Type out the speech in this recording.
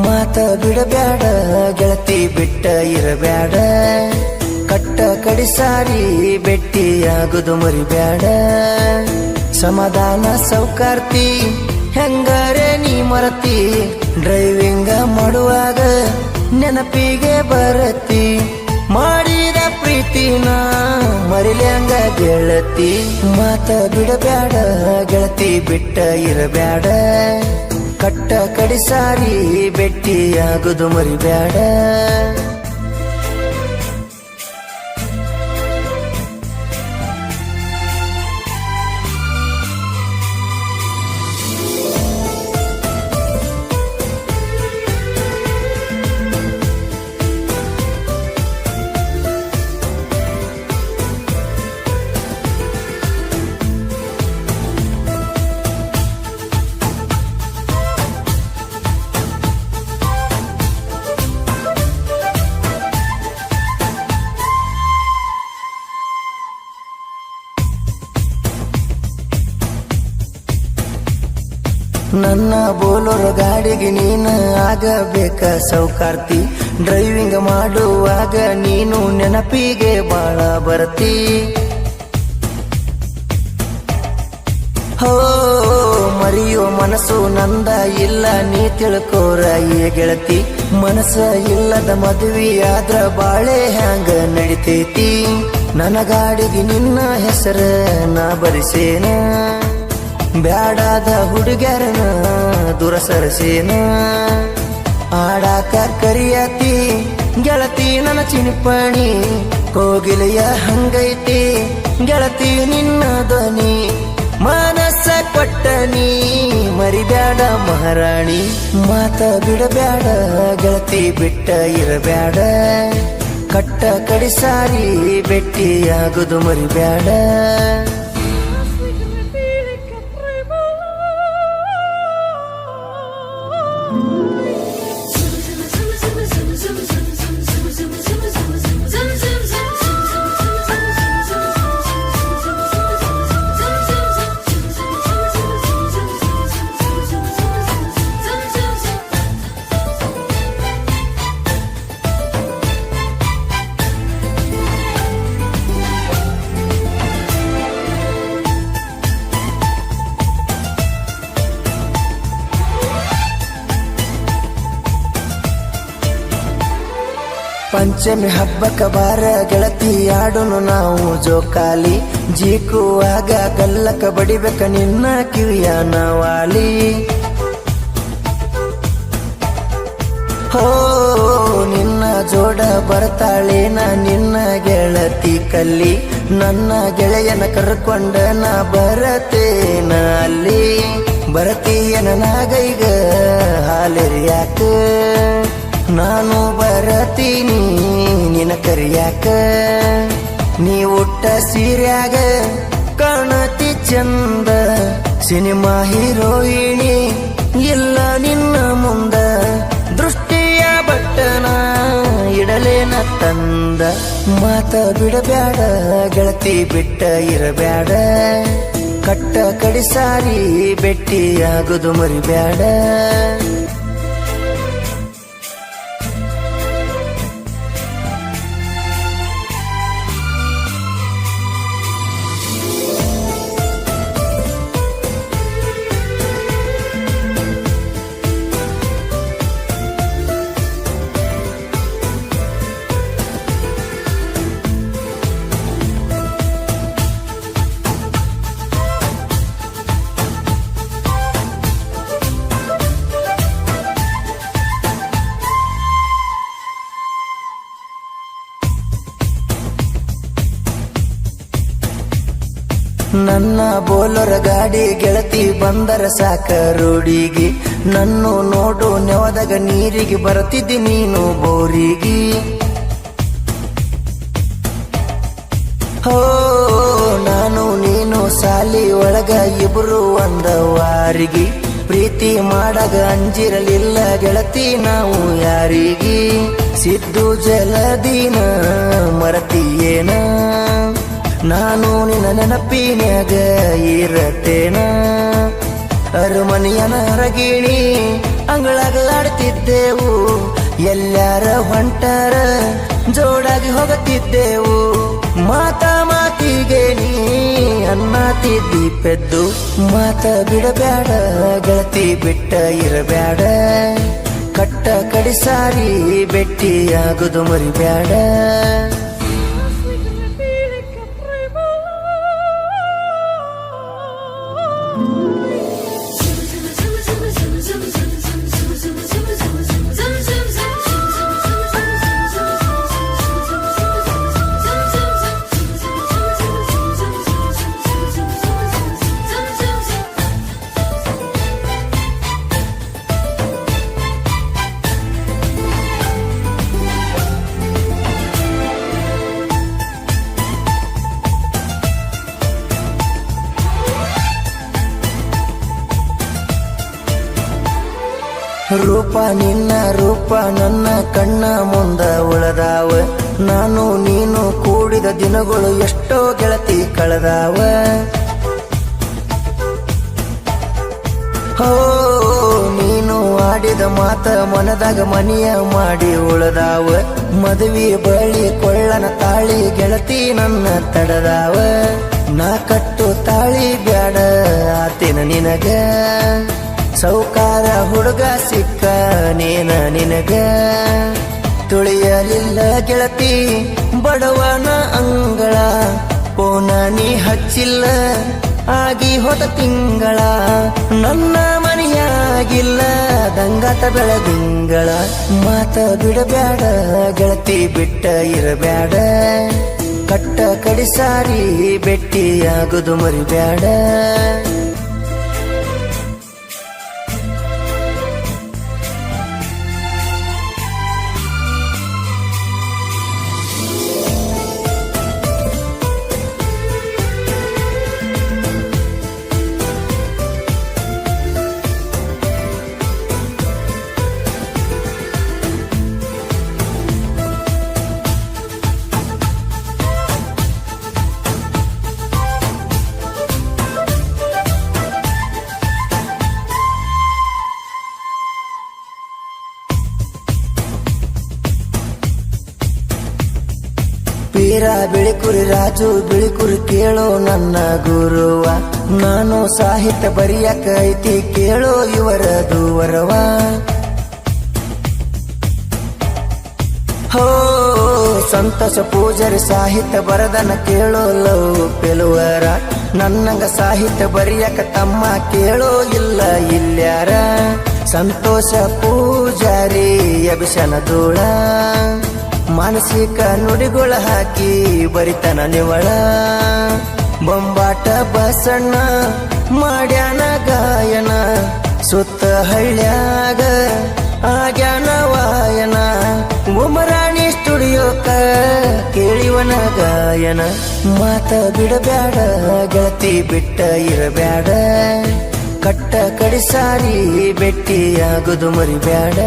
ಮಾತ ಬಿಡಬ್ಯಾಡ ಗೆಳತಿ ಬಿಟ್ಟ ಇರಬ್ಯಾಡ ಕಟ್ಟ ಕಡಿಸಾರಿ ಬೆಟ್ಟಿಯಾಗುದು ಮರಿಬ್ಯಾಡ ಸಮಾಧಾನ ಸೌಕಾರ್ತಿ ಹೆಂಗಾರೆ ನೀ ಮರತಿ ಡ್ರೈವಿಂಗ ಮಾಡುವಾಗ ನೆನಪಿಗೆ ಬರತಿ ಮಾಡಿದ ಪ್ರೀತಿನ ಮರಿಲ್ಯಾಂಗ ಗೆಳತಿ ಮಾತ ಬಿಡಬ್ಯಾಡ ಗೆಳತಿ ಬಿಟ್ಟ ಇರಬ್ಯಾಡ ಕಟ್ಟ ಕಡಿಸಾರಿ ಬೆಟ್ಟಿಯಾಗುದು ಮರಿಬ್ಯಾಡ ನನ್ನ ಬೋಲೋರ್ ಗಾಡಿಗೆ ನೀನು ಆಗಬೇಕ ಸೌಕಾರ್ತಿ ಡ್ರೈವಿಂಗ್ ಮಾಡುವಾಗ ನೀನು ನೆನಪಿಗೆ ಬಾಳ ಬರ್ತಿ ಹೋ ಮರಿಯೋ ಮನಸ್ಸು ನಂದ ಇಲ್ಲ ನೀ ತಿಳ್ಕೋರ ಏ ಗೆಳತಿ ಮನಸ್ಸ ಇಲ್ಲದ ಮದುವೆ ಆದ್ರ ಬಾಳೆ ಹ್ಯಾಂಗ ನಡಿತೈತಿ ನನ್ನ ಗಾಡಿಗೆ ನಿನ್ನ ಹೆಸರ ನಾ ಬರಿಸೇನ ಬ್ಯಾಡಾದ ಹುಡುಗ್ಯಾರನ ದೂರ ಸರಸೇನ ಆಡಾಕ ಕರಿಯತಿ ಗೆಳತಿ ನನ್ನ ಚಿನಿಪಣಿ ಕೋಗಿಲೆಯ ಹಂಗೈತಿ ಗೆಳತಿ ನಿನ್ನ ಧ್ವನಿ ಮನಸ್ಸ ಕೊಟ್ಟನಿ ಮರಿಬ್ಯಾಡ ಮಹಾರಾಣಿ ಮಾತ ಬಿಡಬ್ಯಾಡ ಗೆಳತಿ ಬಿಟ್ಟ ಇರಬ್ಯಾಡ ಕಟ್ಟ ಕಡಿಸಾರಿ ಬೆಟ್ಟಿಯಾಗುದು ಮರಿಬ್ಯಾಡ ಪಂಚಮಿ ಹಬ್ಬಕ್ಕ ಬಾರ ಗೆಳತಿ ಆಡೋನು ನಾವು ಜೋಕಾಲಿ ಜೀಕುವಾಗ ಗಲ್ಲಕ ಬಡಿಬೇಕ ನಿನ್ನ ಕಿವಿಯ ನವಾಲಿ ಹೋ ನಿನ್ನ ಜೋಡ ಬರ್ತಾಳೇನ ನಿನ್ನ ಗೆಳತಿ ಕಲ್ಲಿ ನನ್ನ ಗೆಳೆಯನ ಕರ್ಕೊಂಡ ನಾ ಬರತೇನ ಅಲ್ಲಿ ಬರತೀಯನ ನಾಗೈಗ ಹಾಲೆರಿಯಾಕ ನಾನು ಬರತೀನಿ ನಿನ ಕರಿಯಾಕ ನೀ ಉಟ್ಟ ಸೀರ್ಯಾಗ ಕಾಣತಿ ಚಂದ ಸಿನಿಮಾ ಹೀರೋಯಿಣಿ ಇಲ್ಲ ನಿನ್ನ ಮುಂದ ದೃಷ್ಟಿಯ ಬಟ್ಟನ ಇಡಲೇನ ತಂದ ಮಾತ ಬಿಡಬ್ಯಾಡ ಗೆಳತಿ ಬಿಟ್ಟ ಇರಬ್ಯಾಡ ಕಟ್ಟ ಕಡಿಸಾರಿ ಬೆಟ್ಟಿಯಾಗುದು ಮರಿಬ್ಯಾಡ ನನ್ನ ಬೋಲರ ಗಾಡಿ ಗೆಳತಿ ಬಂದರ ಸಾಕ ರೋಡಿಗೆ ನನ್ನು ನೋಡು ನೆವದಾಗ ನೀರಿಗೆ ಬರುತ್ತಿದ್ದಿ ನೀನು ಬೋರಿಗೆ ಹೋ ನಾನು ನೀನು ಸಾಲಿ ಒಳಗ ಇಬ್ರು ಒಂದ ವಾರಿಗೆ ಪ್ರೀತಿ ಮಾಡಾಗ ಅಂಜಿರಲಿಲ್ಲ ಗೆಳತಿ ನಾವು ಯಾರಿಗೆ ಸಿದ್ದು ಜಲದಿನ ಮರತಿಯೇನ ನಾನು ನಿನ್ನ ನೆನಪಿನ್ಯಾಗ ಇರತೇನ ಅರಮನೆಯನ ಅರಗಿಣಿ ಅಂಗಳಾಗ ಆಡ್ತಿದ್ದೆವು ಎಲ್ಲಾರ ಹೊಂಟರ ಜೋಡಾಗಿ ಹೋಗುತ್ತಿದ್ದೆವು ಮಾತಿಗೆ ನೀ ಅನ್ನತಿದ್ದಿ ಪೆದ್ದು ಮಾತ ಬಿಡಬ್ಯಾಡ ಗೆಳತಿ ಬಿಟ್ಟ ಇರಬ್ಯಾಡ ಕಟ್ಟ ಕಡಿಸಾರಿ ಬೆಟ್ಟಿಯಾಗುದು ಮರಿಬ್ಯಾಡ ರೂಪ ನಿನ್ನ ರೂಪ ನನ್ನ ಕಣ್ಣ ಮುಂದ ಉಳದಾವ ನಾನು ನೀನು ಕೂಡಿದ ದಿನಗಳು ಎಷ್ಟೋ ಗೆಳತಿ ಕಳೆದಾವ ಹೋ ನೀನು ಆಡಿದ ಮಾತ ಮನದಾಗ ಮನಿಯ ಮಾಡಿ ಉಳದಾವ ಮದುವೆ ಬಳಿ ಕೊಳ್ಳನ ತಾಳಿ ಗೆಳತಿ ನನ್ನ ತಡದಾವ ನಾ ಕಟ್ಟು ತಾಳಿ ಬ್ಯಾಡ ಆತಿನ ನಿನಗ ಸೌಕಾರ ಹುಡುಗ ಸಿಕ್ಕ ನೇನ ನಿನಗ ತುಳಿಯಲಿಲ್ಲ ಗೆಳತಿ ಬಡವನ ಅಂಗಳ ಪೋನ ನೀ ಹಚ್ಚಿಲ್ಲ ಆಗಿ ಹೋದ ತಿಂಗಳ ನನ್ನ ಮನೆಯಾಗಿಲ್ಲ ದಂಗಾಟ ಬೆಳದಿಂಗಳ ಮಾತ ಬಿಡಬ್ಯಾಡ ಗೆಳತಿ ಬಿಟ್ಟ ಇರಬ್ಯಾಡ ಕಟ್ಟ ಕಡಿಸಾರಿ ಬೆಟ್ಟಿಯಾಗುದು ಮರಿಬ್ಯಾಡ ಪೀರ ಬಿಳಿಕುರಿ ರಾಜು ಬಿಳಿಕುರಿ ಕೇಳೋ ನನ್ನ ಗುರುವ ನಾನು ಸಾಹಿತ್ಯ ಬರಿಯಕ ಐತಿ ಕೇಳೋ ಇವರ ದೂವರವ ಹೋ ಸಂತೋಷ ಪೂಜಾರಿ ಸಾಹಿತ್ಯ ಬರದನ ಕೇಳೋ ಲವ್ ಪೆಲುವರ ನನ್ನಂಗ ಸಾಹಿತ್ಯ ಬರಿಯಕ ತಮ್ಮ ಕೇಳೋ ಇಲ್ಲ ಇಲ್ಯಾರ ಸಂತೋಷ ಪೂಜಾರಿ ಅಭಿಷನ ಧೂಳ ಮಾನಸಿಕ ನುಡಿಗಳ ಹಾಕಿ ಬರಿತನ ನಿವಳ ಬೊಂಬಾಟ ಬಸಣ್ಣ ಮಾಡ್ಯಾನ ಗಾಯನ ಸುತ್ತ ಹಳ್ಳ್ಯಾಗ ಆಗ್ಯಾನ ವಾಯನ ಉಮರಾಣಿ ಸ್ಟುಡಿಯೋಕ ಕೇಳಿವನ ಗಾಯನ ಮಾತ ಬಿಡಬ್ಯಾಡ ಗೆಳತಿ ಬಿಟ್ಟ ಇರಬ್ಯಾಡ ಕಟ್ಟ ಕಡಿಸಾರಿ ಬೆಟ್ಟಿಯಾಗುದು ಮರಿಬ್ಯಾಡ